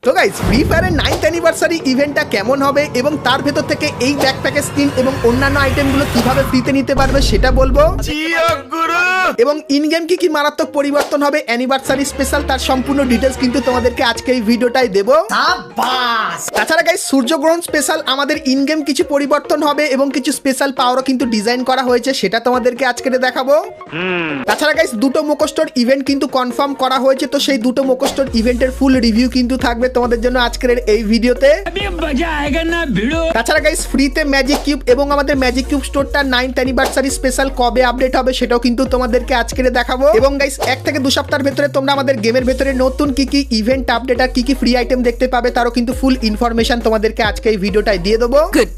তো guys free ফায়ারের 9th anniversary ইভেন্টটা কেমন হবে এবং তার ভেতর থেকে এই ব্যাকপ্যাকের স্কিন এবং অন্যান্য আইটেমগুলো কিভাবে ফ্রিতে নিতে পারবে সেটা বলবো। এবং ইন গেম কি কি মারাত্মক পরিবর্তন হবে অ্যানিভার্সারি স্পেশাল তার সম্পূর্ণ ডিটেইলস কিন্তু তোমাদেরকে আজকে এই ভিডিওটাই দেব। তাছাড়া গাইস সূর্যগ্রহণ স্পেশাল আমাদের ইন গেম কিছু পরিবর্তন হবে এবং কিছু স্পেশাল পাওয়ারও কিন্তু ডিজাইন করা হয়েছে, সেটা তোমাদেরকে আজকে দেখাবো। তাছাড়া গাইস দুটো মুখোশটোর ইভেন্ট কিন্তু কনফার্ম করা হয়েছে, তো সেই দুটো মুখোশটোর ইভেন্টের ফুল রিভিউ কিন্তু থাকবে তোমাদের জন্য আজকের এই ভিডিওতে। তাছাড়া গাইস ফ্রিতে ম্যাজিক কিউব এবং আমাদের ম্যাজিক কিউব স্টোরটা 9th অ্যানিভার্সারি স্পেশাল কবে আপডেট হবে সেটাও কিন্তু তোমাদেরকে আজকে দেখাবো। এবং গাইস 1 থেকে 2 সপ্তাহের ভেতরে তোমরা আমাদের গেমের ভেতরে নতুন কি কি ইভেন্ট আপডেট আর কি কি ফ্রি আইটেম দেখতে পাবে তারও কিন্তু ফুল ইনফরমেশন তোমাদেরকে আজকে এই ভিডিওটাই দিয়ে দেবো। Good,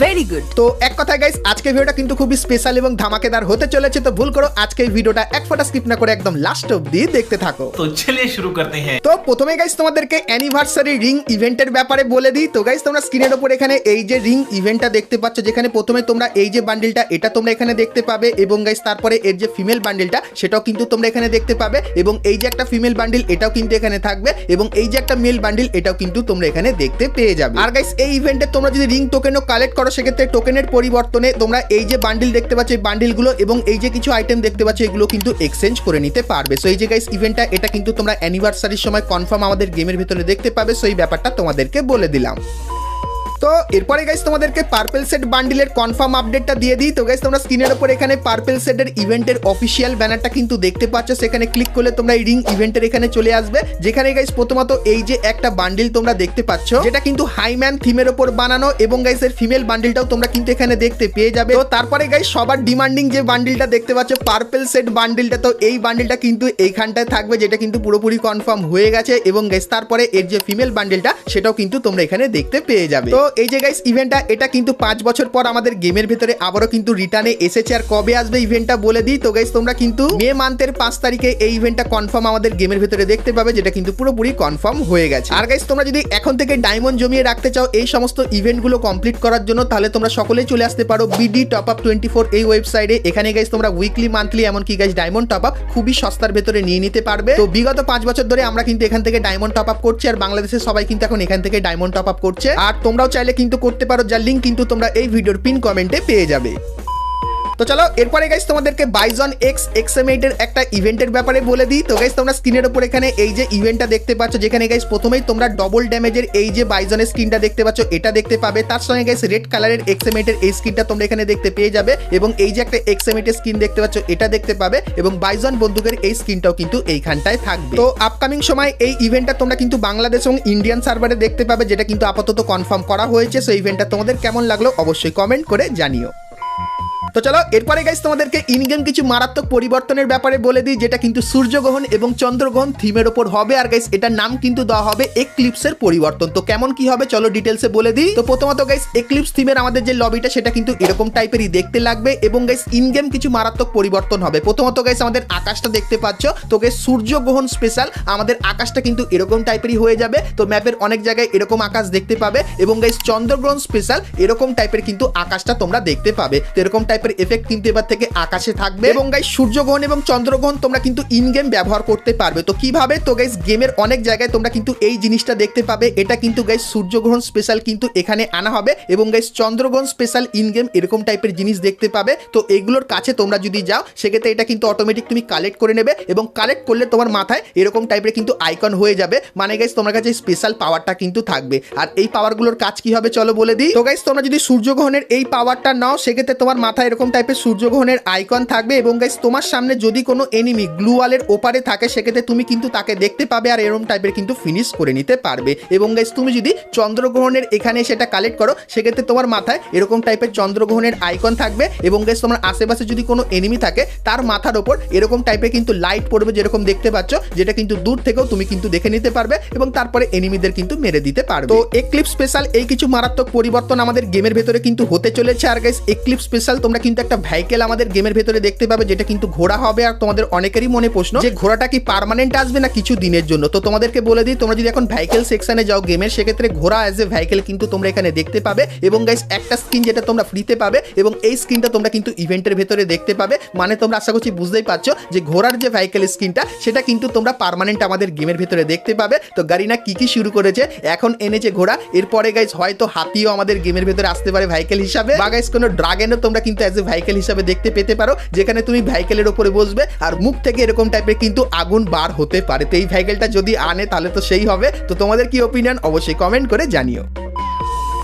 very good. তো এক কথায় গাইস আজকে ভিডিওটা কিন্তু খুবই স্পেশাল এবং ধামাকেদার হতে চলেছে, তো ভুল করো আজকে এই ভিডিওটা এক ফোঁটা স্কিপ না করে একদম লাস্ট অবধি দেখতে থাকো। তো চলিয়ে শুরু করতে हैं। তো প্রথমে গাইস তোমাদেরকে অ্যানিভার্সারি রিং ইভেন্টের ব্যাপারে বলে দিই। তো গাইস তোমরা স্ক্রিনের উপর এখানে এই যে রিং ইভেন্টটা দেখতে পাচ্ছ, যেখানে প্রথমে তোমরা এই যে বান্ডিলটা এটা তোমরা এখানে দেখতে পাবে এবং গাইস তারপরে এর যে ফিমেল বান্ডিলটা সেটাও কিন্তু তোমরা এখানে দেখতে পাবে এবং এই যে একটা ফিমেল বান্ডিল এটাও কিন্তু এখানে থাকবে এবং এই যে একটা মেল বান্ডিল এটাও কিন্তু তোমরা এখানে দেখতে পেয়ে যাবে। আর গাইস এই ইভেন্টে তোমরা যদি রিং টোকেনও কালেক্ট করো সেক্ষেত্রে টোকেনের পরিবর্তনে তোমরা এই যে বান্ডিল দেখতে পাচ্ছ এই বান্ডিলগুলো এবং এই যে কিছু আইটেম দেখতে পাচ্ছ এগুলো কিন্তু এক্সচেঞ্জ করে নিতে পারবে। সো এই যে গাইস ইভেন্টটা এটা কিন্তু তোমরা অ্যানিভার্সারির সময় কনফার্ম আমাদের গেমের ভিতরে দেখতে পাবে, সো এই ব্যাপারটা তোমাদেরকে বলে দিলাম। তো এরপরে গাইস তোমাদেরকে পার্পল সেট বান্ডিলের কনফার্ম আপডেটটা দিয়ে দিই। তো গাইস তোমরা স্ক্রিনের উপর এখানে পার্পল সেটের ইভেন্টের অফিসিয়াল ব্যানারটা কিন্তু দেখতে পাচ্ছ, সেখানে ক্লিক করলে তোমরা এই রিং ইভেন্টের এখানে চলে আসবে, যেখানে গাইস প্রথমত এই যে একটা বান্ডিল তোমরা দেখতে পাচ্ছ যেটা কিন্তু হাইম্যান থিমের উপর বানানো এবং গাইস এর ফিমেল বান্ডিলটাও তোমরা কিন্তু এখানে দেখতে পেয়ে যাবে। তো তারপরে গাইস সবার ডিমান্ডিং যে বান্ডিলটা দেখতে পাচ্ছ পার্পল সেট বান্ডিলটা, তো এই বান্ডিলটা কিন্তু এইখানটায় থাকবে যেটা কিন্তু পুরোপুরি কনফার্ম হয়ে গেছে এবং গাইস তারপরে এর যে ফিমেল বান্ডিলটা সেটাও কিন্তু তোমরা এখানে দেখতে পেয়ে যাবে। তো এই যে গাইস ইভেন্টটা এটা কিন্তু 5 বছর পর আমাদের গেমের ভিতরে আবারও কিন্তু রিটার্নে এসেছে। আর কবে আসবে ইভেন্টটা বলে দিই। তো গাইস তোমরা কিন্তু মে মান্থের 5 তারিখে এই ইভেন্টটা কনফার্ম আমাদের গেমের ভিতরে দেখতে পাবে, যেটা কিন্তু পুরোপুরি কনফার্ম হয়ে গেছে। আর গাইস তোমরা যদি এখন থেকে ডায়মন্ড জমিয়ে রাখতে চাও এই সমস্ত ইভেন্টগুলো কমপ্লিট করার জন্য, তাহলে তোমরা সকলেই চলে আসতে পারো বিডি টপ আপ 24 এই ওয়েবসাইটে। এখানে গাইস তোমরা উইকলি মান্থলি এমনকি গাইস ডায়মন্ড টপ আপ খুবই সস্তার ভেতরে নিয়ে নিতে পারবে। তো বিগত 5 বছর ধরে আমরা কিন্তু এখান থেকে ডায়মন্ড টপ আপ করছি আর বাংলাদেশের সবাই কিন্তু এখন এখান থেকে ডায়মন্ড টপ আপ করছে। আর তোমরাও চাইলে কিন্তু করতে পারো, যার লিংক কিন্তু তোমরা এই ভিডিওর পিন কমেন্টে পেয়ে যাবে। তো চলো এরপরে গাইস তোমাদেরকে বাইজন এক্স XM8 এর একটা ইভেন্টের ব্যাপারে বলে দিই। তো গাইস তোমরা স্ক্রিনের উপর এখানে এই যে ইভেন্টটা দেখতে পাচ্ছ, যেখানে গাইস প্রথমেই তোমরা ডবল ড্যামেজের এই যে বাইজনের স্কিনটা দেখতে পাচ্ছ এটা দেখতে পাবে, তার সঙ্গে গাইস রেড কালারের XM8 এর এই স্কিনটা তোমরা এখানে দেখতে পেয়ে যাবে এবং এই যে একটা XM8 এর স্কিন দেখতে পাচ্ছ এটা দেখতে পাবে এবং বাইজন বন্দুকের এই স্কিনটাও কিন্তু এইখানটায় থাকবে। তো আপকামিং সময় এই ইভেন্টটা তোমরা কিন্তু বাংলাদেশ এবং ইন্ডিয়ান সার্ভারে দেখতে পাবে, যেটা কিন্তু আপাতত কনফার্ম করা হয়েছে। সো ইভেন্টটা তোমাদের কেমন লাগলো অবশ্যই কমেন্ট করে জানিও। তো চলো এরপরে গাইস তোমাদেরকে ইন গেম কিছু মারাত্মক পরিবর্তনের ব্যাপারে বলে দিই, যেটা কিন্তু সূর্যগ্রহণ এবং চন্দ্রগ্রহণ থিমের উপর হবে। আর গাইস এটার নাম কিন্তু দেওয়া হবে এক্লিপসের পরিবর্তন। তো কেমন কি হবে চলো ডিটেলসে বলে দিই। তো প্রথমত গাইস এক্লিপস থিমের আমাদের যে লবিটা সেটা কিন্তু এরকম টাইপেরই দেখতে লাগবে এবং গাইস ইন গেম কিছু মারাত্মক পরিবর্তন হবে। প্রথমত গাইস আমাদের আকাশটা দেখতে পাচ্ছ, তো গাইস সূর্যগ্রহণ স্পেশাল আমাদের আকাশটা কিন্তু এরকম টাইপেরই হয়ে যাবে। তো ম্যাপের অনেক জায়গায় এরকম আকাশ দেখতে পাবে এবং গাইস চন্দ্রগ্রহণ স্পেশাল এরকম টাইপের কিন্তু আকাশটা তোমরা দেখতে পাবে। তো এরকম টাইপের এফেক্ট কিন্তু এবার থেকে আকাশে থাকবে এবং গাইস সূর্যগ্রহণ এবং চন্দ্রগ্রহণ তোমরা কিন্তু ইন গেম ব্যবহার করতে পারবে। তো কিভাবে? তো গাইস গেমের অনেক জায়গায় তোমরা কিন্তু এই জিনিসটা দেখতে পাবে, এটা কিন্তু গাইস সূর্যগ্রহণ স্পেশাল কিন্তু এখানে আনা হবে এবং গাইস চন্দ্রগ্রহণ স্পেশাল ইন গেম এরকম টাইপের জিনিস দেখতে পাবে। তো এগুলোর কাছে তোমরা যদি যাও সেক্ষেত্রে এটা কিন্তু অটোমেটিক তুমি কালেক্ট করে নেবে এবং কালেক্ট করলে তোমার মাথায় এরকম টাইপের কিন্তু আইকন হয়ে যাবে, মানে গাইস তোমার কাছে স্পেশাল পাওয়ারটা কিন্তু থাকবে। আর এই পাওয়ারগুলোর কাজ কি হবে চলো বলে দিই। তো গাইস তোমরা যদি সূর্যগ্রহণের এই পাওয়ারটা নাও সেক্ষেত্রে তোমার মাথায় এরকম টাইপের সূর্যগ্রহণের আইকন থাকবে এবং গাইস তোমার সামনে যদি কোনো এনিমি গ্লু ওয়ালের ওপারে থাকে সেক্ষেত্রে তুমি কিন্তু তাকে দেখতে পাবে আর এরকম টাইপের কিন্তু ফিনিশ করে নিতে পারবে। এবং গাইস তুমি যদি চন্দ্রগ্রহণের এখানে সেটা কালেক্ট করো সেক্ষেত্রে তোমার মাথায় এরকম টাইপের চন্দ্রগ্রহণের আইকন থাকবে এবং গাইস তোমার আশেপাশে যদি কোনো এনিমি থাকে তার মাথার ওপর এরকম টাইপের কিন্তু লাইট পড়বে যেরকম দেখতে পাচ্ছ, যেটা কিন্তু দূর থেকেও তুমি কিন্তু দেখে নিতে পারবে এবং তারপরে এনিমিদের কিন্তু মেরে দিতে পারবে। তো এক্লিপস স্পেশাল এই কিছু মারাত্মক পরিবর্তন আমাদের গেমের ভেতরে কিন্তু হতে চলেছে। আর গাইস এক্লিপস স্পেশাল তোমরা কিন্তু একটা ভেহিকেল আমাদের গেমের ভেতরে দেখতে পাবে, যেটা কিন্তু ঘোড়া হবে। আর তোমাদের অনেকেরই মনে প্রশ্ন যে ঘোড়াটা কি পার্মানেন্ট আসবে না কিছু দিনের জন্য। তো তোমাদেরকে বলে দিই, তোমরা যদি এখন ভেহিকেল সেকশনে যাও গেমের, সেক্ষেত্রে ঘোড়া অ্যাজ এ ভেহিকেল কিন্তু তোমরা এখানে দেখতে পাবে। এবং গাইস একটা স্কিন যেটা তোমরা ফ্রিতে পাবে, এবং এই স্কিনটা তোমরা কিন্তু ইভেন্টের ভেতরে দেখতে পাবে। মানে তোমরা আশা করছি বুঝতেই পারছো যে ঘোড়ার যে ভেহিকেল স্কিনটা সেটা কিন্তু তোমরা পার্মানেন্ট আমাদের গেমের ভেতরে দেখতে পাবে। তো গারিনা কি শুরু করেছে, এখন এনেছে ঘোড়া, এরপরে গাইস হয়তো হাতিও আমাদের গেমের ভেতরে আসতে পারে ভেহিকেল হিসাবে, বা গাইস কোনো ড্রাগনও তোমরা কিন্তু অ্যাজ এ ভেহিকেল হিসাবে দেখতে পেতে পারো, যেখানে তুমি ভেহিকেলের উপরে বসবে আর মুখ থেকে এরকম টাইপের কিন্তু আগুন বার হতে পারে। তো এই ভেহিকেলটা যদি আনে তাহলে তো সেই হবে। তো তোমাদের কি ওপিনিয়ন অবশ্যই কমেন্ট করে জানিও।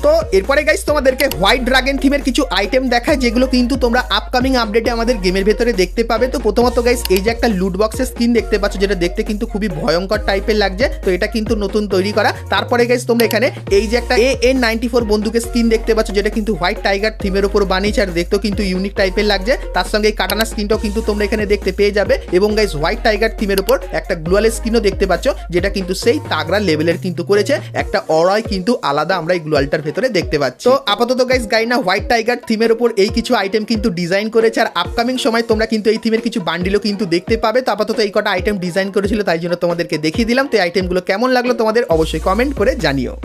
তো এরপরে গাইস তোমাদেরকে হোয়াইট ড্রাগন থিমের কিছু আইটেম দেখায়, যেগুলো কিন্তু তোমরা আপকামিং আপডেটে আমাদের গেমের ভেতরে দেখতে পাবে। তো প্রথমত গাইস এই যে একটা লুট বক্সের স্কিন দেখতে পাচ্ছ, যেটা দেখতে কিন্তু খুবই ভয়ঙ্কর টাইপের লাগছে। তো এটা কিন্তু নতুন তৈরি করা। তারপরে গাইস তোমরা এখানে এই যে একটা AN94 বন্দুকের স্কিন দেখতে পাচ্ছ, যেটা কিন্তু হোয়াইট টাইগার থিমের উপর বানিয়েছে, আর দেখতেও কিন্তু ইউনিক টাইপের লাগছে। তার সঙ্গে এই কাটানা স্কিনটাও কিন্তু তোমরা এখানে দেখতে পেয়ে যাবে। এবং গাইস হোয়াইট টাইগার থিমের উপর একটা গ্লোয়ালের স্কিনও দেখতে পাচ্ছ, যেটা কিন্তু সেই তাগড়া লেভেলের কিন্তু করেছে। একটা অরয় কিন্তু আলাদা আমরা এই গ্লোয়ালটার ভেতরে দেখতে পাচ্ছি। তো আপাতত গাইস গাইনা হোয়াইট টাইগার থিমের উপর এই কিছু আইটেম কিন্তু ডিজাইন করেছে, আর আপকামিং সময় তোমরা কিন্তু এই থিমের কিছু বান্ডিলও কিন্তু দেখতে পাবে। তো আপাতত এই কটা আইটেম ডিজাইন করেছিল, তাই জন্য তোমাদেরকে দেখিয়ে দিলাম। তো এই আইটেমগুলো কেমন লাগলো তোমাদের অবশ্যই কমেন্ট করে জানিও।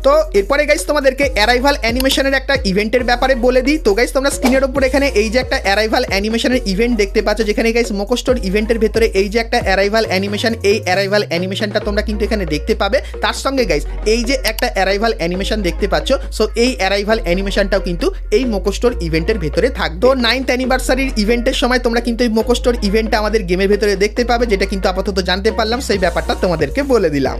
তো এরপরে গাইস তোমাদেরকে অ্যারাইভাল অ্যানিমেশনের একটা ইভেন্টের ব্যাপারে বলে দিই। তো গাইস তোমরা স্ক্রিনের উপর এখানে এই যে একটা অ্যারাইভাল অ্যানিমেশনের ইভেন্ট দেখতে পাচ্ছ, যেখানে গাইস মোকোস্টোর ইভেন্টের ভেতরে এই যে একটা অ্যারাইভাল অ্যানিমেশন, এই অ্যারাইভাল অ্যানিমেশনটা তোমরা কিন্তু এখানে দেখতে পাবে। তার সঙ্গে গাইস এই যে একটা অ্যারাইভাল অ্যানিমেশন দেখতে পাচ্ছ, সো এই অ্যারাইভাল অ্যানিমেশনটাও কিন্তু এই মোকোস্টোর ইভেন্টের ভেতরে থাকবে। তো 9th অ্যানিভার্সারির ইভেন্টের সময় তোমরা কিন্তু এই মোকোস্টোর ইভেন্টটা আমাদের গেমের ভেতরে দেখতে পাবে, যেটা কিন্তু আপাতত জানতে পারলাম, সেই ব্যাপারটা তোমাদেরকে বলে দিলাম।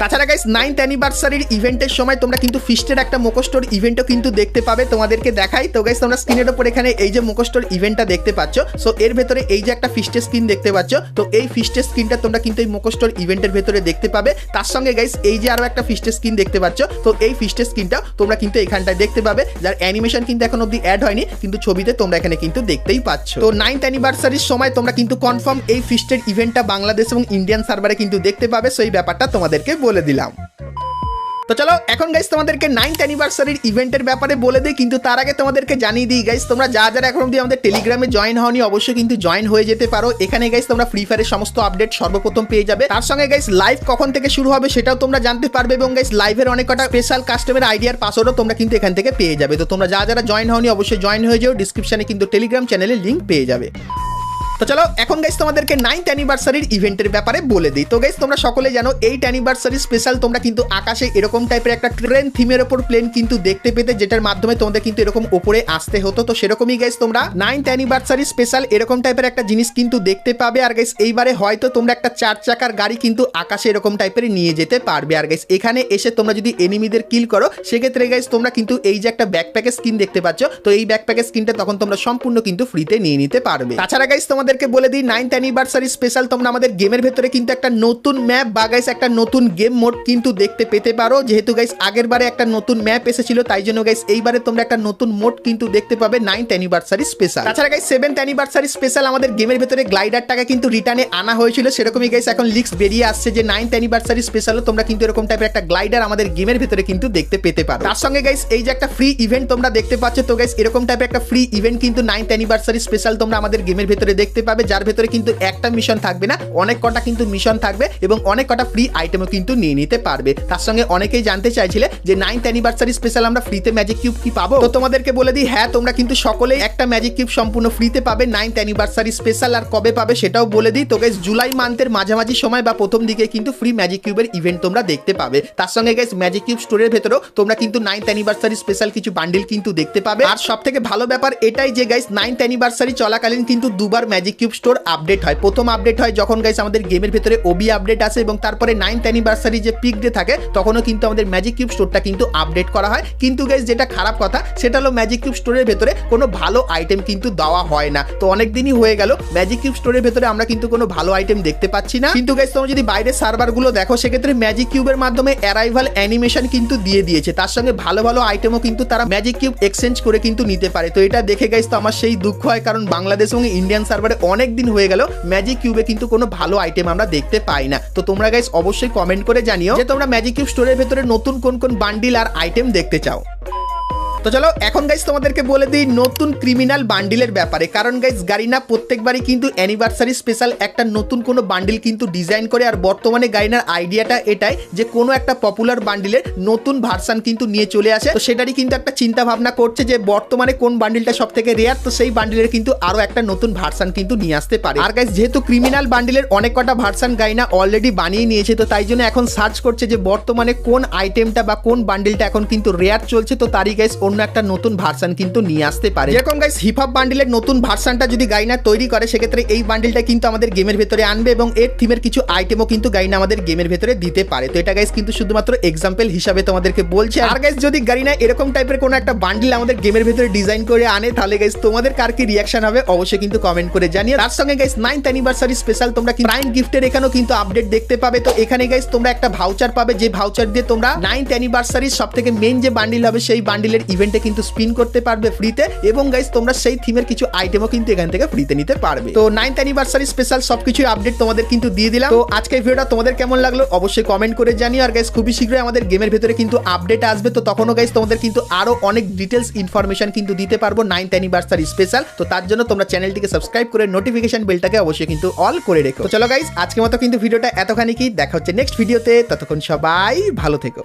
তাছাড়া গাইস 9th অ্যানিভার্সারির ইভেন্টের সময় তোমরা কিন্তু ফিস্টের একটা মোকোস্টোর ইভেন্টও কিন্তু দেখতে পাবে, তোমাদেরকে দেখাই। তো গাইস তোমরা স্ক্রিনের উপর এখানে এই যে মোকোস্টোর ইভেন্টটা দেখতে পাচ্ছ, সো এর ভেতরে এই যে একটা ফিস্টের স্কিন দেখতে পাচ্ছ, তো এই ফিস্টের স্কিনটা তোমরা কিন্তু এই মোকোস্টোর ইভেন্টের ভেতরে দেখতে পাবে। তার সঙ্গে গাইস এই যে আরো একটা ফিস্টের স্কিন দেখতে পাচ্ছ, তো এই ফিস্টের স্কিনটা তোমরা কিন্তু এখানটায় দেখতে পাবে, যার অ্যানিমেশন কিন্তু এখন অবধি অ্যাড হয়নি, কিন্তু ছবিতে তোমরা এখানে কিন্তু দেখতেই পাচ্ছ। তো 9th অ্যানিভার্সারির সময় তোমরা কিন্তু কনফার্ম এই ফিস্টের ইভেন্টটা বাংলাদেশ এবং ইন্ডিয়ান সার্ভারে কিন্তু দেখতে পাবে, সেই ব্যাপারটা তোমাদেরকে বলে দিলাম। তো চলো এখন গাইস তোমাদেরকে 9th অ্যানিভার্সারির ইভেন্টের ব্যাপারে বলে দিই, কিন্তু তার আগে তোমাদেরকে জানিয়ে দিই গাইস, তোমরা যারা এখন অবধি আমাদের টেলিগ্রামে জয়েন হওনি অবশ্যই কিন্তু জয়েন হয়ে যেতে পারো। এখানে গাইস তোমরা ফ্রি ফায়ারের সমস্ত আপডেট সর্বপ্রথম পেয়ে যাবে। তার সঙ্গে গাইস লাইভ কখন থেকে শুরু হবে সেটাও তোমরা জানতে পারবে, এবং গাইস লাইভের অনেক কটা স্পেশাল কাস্টমার আইডিয়ার পাসওয়ার্ডও তোমরা কিন্তু এখান থেকে পেয়ে যাবে। তো তোমরা যারা জয়েন হওনি অবশ্যই জয়েন হয়ে যাও, ডিসক্রিপশনে কিন্তু টেলিগ্রাম চ্যানেলের লিঙ্ক পেয়ে যাবে। তো চলো এখন গাইস তোমাদেরকে 9th অ্যানিভার্সারির ইভেন্টের ব্যাপারে বলে দিই। তো গাইস তোমরা সকলে জানো 8th অ্যানিভার্সারি স্পেশাল তোমরা কিন্তু আকাশে এরকম টাইপের একটা ট্রেন থিমের উপর প্লেন কিন্তু দেখতে পেতে, যেটার মাধ্যমে তোমাদের কিন্তু এরকম উপরে আসতে হতো। তো সেরকমই গাইস তোমরা 9th অ্যানিভার্সারি স্পেশাল এরকম টাইপের একটা জিনিস কিন্তু দেখতে পাবে। আর গাইস এইবারে হয়তো তোমরা একটা 4 চাকার গাড়ি কিন্তু আকাশে এরকম টাইপের নিয়ে যেতে পারবে। আর গাইস এখানে এসে তোমরা যদি এনিমিদের কিল করো, সেক্ষেত্রে গাইস তোমরা কিন্তু এই যে একটা ব্যাকপ্যাকের স্কিন দেখতে পাচ্ছ, তো এই ব্যাকপ্যাকের স্কিনটা তখন তোমরা সম্পূর্ণ কিন্তু ফ্রিতে নিয়ে নিতে পারবে। তাছাড়া গাইস তোমাদেরকে বলে দিই 9th অ্যানিভার্সারি স্পেশাল তোমরা আমাদের গেমের ভেতরে কিন্তু একটা নতুন ম্যাপ বা গাইস একটা নতুন গেম মোড কিন্তু দেখতে পেতে পারো। যেহেতু গাইস আগের বারে একটা নতুন ম্যাপ এসেছিল, তাই জন্য গাইস এইবারে তোমরা একটা নতুন মোড কিন্তু দেখতে পাবে 9th অ্যানিভার্সারি স্পেশাল। তাছাড়া গাইস 7th অ্যানিভার্সারি স্পেশাল আমাদের গেমের ভেতরে গ্লাইডারটাকে কিন্তু রিটার্নে আনা হয়েছিল, সেরকমই গাইস এখন লিক্স বেরিয়ে আসছে যে 9th অ্যানিভার্সারি স্পেশালও তোমরা কিন্তু এরকম টাইপের একটা গ্লাইডার আমাদের গেমের ভেতরে কিন্তু দেখতে পেতে পারো। তার সঙ্গে গাইস এই যে একটা ফ্রি ইভেন্ট তোমরা দেখতে পাচ্ছ, তো গাইস এরকম টাইপের একটা ফ্রি ইভেন্ট কিন্তু 9th অ্যানিভার্সারি স্পেশাল তোমরা আমাদের গেমের ভেতরে দেখতে পাবে, যার ভেতরে কিন্তু একটা মিশন থাকবে না, অনেক কটা কিন্তু মিশন থাকবে এবং অনেক কটা ফ্রি আইটেমও কিন্তু নিয়ে নিতে পারবে। তার সঙ্গে অনেকেই জানতে চাইছিলে যে 9th অ্যানিভার্সারি স্পেশাল আমরা ফ্রিতে ম্যাজিক কিউব কি পাবো, তো তোমাদেরকে বলে দিই হ্যাঁ, তোমরা কিন্তু সকলেই একটা ম্যাজিক কিউব সম্পূর্ণ ফ্রিতে পাবে 9th অ্যানিভার্সারি স্পেশাল। আর কবে পাবে সেটাও বলে দিই। তো গাইস জুলাই মান্থের মাঝামাঝি সময় বা প্রথম দিকে কিন্তু ফ্রি ম্যাজিক কিউবের ইভেন্ট তোমরা দেখতে পাবে। তার সঙ্গে গাইস ম্যাজিক কিউব স্টোরের ভেতরেও তোমরা কিন্তু 9th অ্যানিভার্সারি স্পেশাল কিছু বান্ডিল কিন্তু দেখতে পাবে। আর সবথেকে ভালো ব্যাপার এটাই যে গাইস 9th অ্যানিভার্সারি চলাকালীন কিন্তু দুবার ম্যাজিক কিউব স্টোর আপডেট হয়। প্রথম আপডেট হয় যখন গাইস আমাদের গেমের ভেতরে ওবি আপডেট আসে, এবং তারপরে 9th অ্যানিভার্সারি যে পিক ডে থাকে তখনও কিন্তু আমাদের ম্যাজিক কিউব স্টোরটা কিন্তু আপডেট করা হয়। কিন্তু গাইস যেটা খারাপ কথা সেটা হলো ম্যাজিক কিউব স্টোরের ভেতরে কোনো ভালো আইটেম কিন্তু দেওয়া হয় না। তো অনেক দিনই হয়ে গেল ম্যাজিক কিউব স্টোরের ভেতরে আমরা কিন্তু কোনো ভালো আইটেম দেখতে পাচ্ছি না। কিন্তু গাইস তোমরা যদি বাইরের সার্ভারগুলো দেখো, সেক্ষেত্রে ম্যাজিক কিউবের মাধ্যমে অ্যারাইভাল অ্যানিমেশন কিন্তু দিয়ে দিয়েছে, তার সঙ্গে ভালো ভালো আইটেমও কিন্তু তারা ম্যাজিক কিউব এক্সচেঞ্জ করে কিন্তু নিতে পারে। তো এটা দেখে গাইস তো আমার সেই দুঃখ হয়, কারণ বাংলাদেশ এবং ইন্ডিয়ান সার্ভারে অনেক দিন হয়ে গেল ম্যাজিক কিউবে কিন্তু কোনো ভালো আইটেম আমরা দেখতে পাই না। তো তোমরা গাইস অবশ্যই কমেন্ট করে জানিও যে তোমরা ম্যাজিক কিউব স্টোরের ভেতরে নতুন কোন কোন বান্ডিল আর আইটেম দেখতে চাও। তো চলো এখন গাইস তোমাদেরকে বলে দিই নতুন ক্রিমিনাল বান্ডিলের ব্যাপারে, কারণ গাইস গারিনা প্রত্যেকবারই কিন্তু অ্যানিভার্সারি স্পেশাল একটা নতুন কোনো বান্ডিল কিন্তু ডিজাইন করে। আর বর্তমানে গারিনার আইডিয়াটা এটাই যে কোনো একটা পপুলার বান্ডিলের নতুন ভার্সন কিন্তু নিয়ে চলে আসে। তো সেটারই কিন্তু একটা চিন্তা ভাবনা করছে যে বর্তমানে কোন বান্ডিলটা সব থেকে রেয়ার, তো সেই বান্ডিলের কিন্তু আরো একটা নতুন ভার্সন কিন্তু নিয়ে আসতে পারে। আর গাইস যেহেতু ক্রিমিনাল বান্ডিলের অনেক কটা ভার্সন গারিনা অলরেডি বানিয়ে নিয়েছে, তো তাই জন্য এখন সার্চ করছে যে বর্তমানে কোন আইটেমটা বা কোন বান্ডিলটা এখন কিন্তু রেয়ার চলছে, তো তারই গাইস অন্য একটা নতুন ভার্সন কিন্তু নিয়ে আসতে পারে। যেরকম গাইস হিপ হপ বান্ডিলের নতুন ভার্সনটা যদি গাইনা তৈরি করে, সেক্ষেত্রে এই বান্ডিলটা কিন্তু আমাদের গেমের ভেতরে আনবে এবং এর থিমের কিছু আইটেমও কিন্তু গাইনা আমাদের গেমের ভেতরে দিতে পারে। তো এটা গাইস কিন্তু শুধুমাত্র এক্সাম্পল হিসাবে তোমাদেরকে বলছে। আর গাইস যদি গাইনা এরকম টাইপের কোনো একটা বান্ডিল আমাদের গেমের ভেতরে ডিজাইন করে আনে, তাহলে গাইস তোমাদের কার কি রিঅ্যাকশন হবে অবশ্যই কিন্তু কমেন্ট করে জানিও। তার সঙ্গে গাইস 9th অ্যানিভার্সারি স্পেশাল তোমরা প্রাইম গিফটের এখানেও কিন্তু আপডেট দেখতে পাবে। তো এখানে গাইস তোমরা একটা ভাউচার পাবে, যে ভাউচার দিয়ে তোমরা 9th অ্যানিভার্সারির সবথেকে মেইন যে বান্ডিল হবে সেই বান্ডিলের ইভেন্টে কিন্তু স্পিন করতে পারবে ফ্রিতে, এবং গাইস তোমরা সেই থিমের কিছু আইটেমও কিন্তু এখান থেকে ফ্রিতে নিতে পারবে। তো 9th অ্যানিভার্সারি স্পেশাল সবকিছু আপডেট তোমাদের কিন্তু দিয়ে দিলাম। তো আজকের ভিডিওটা তোমাদের কেমন লাগলো অবশ্যই কমেন্ট করে জানিও। আর গাইস খুবই শীঘ্রই আমাদের গেমের ভেতরে কিন্তু আপডেট আসবে, তো তখনও গাইস তোমাদের কিন্তু আরো অনেক ডিটেলস ইনফরমেশন কিন্তু দিতে পারবো 9th অ্যানিভার্সারি স্পেশাল। তো তার জন্য তোমরা চ্যানেলটিকে সাবস্ক্রাইব করে নোটিফিকেশন বেলটাকে অবশ্যই কিন্তু অল করে রেখো। তো চলো গাইস আজকের মতো কিন্তু ভিডিওটা এতখানি কি, দেখা হচ্ছে নেক্সট ভিডিওতে, ততক্ষণ সবাই ভালো থেকো।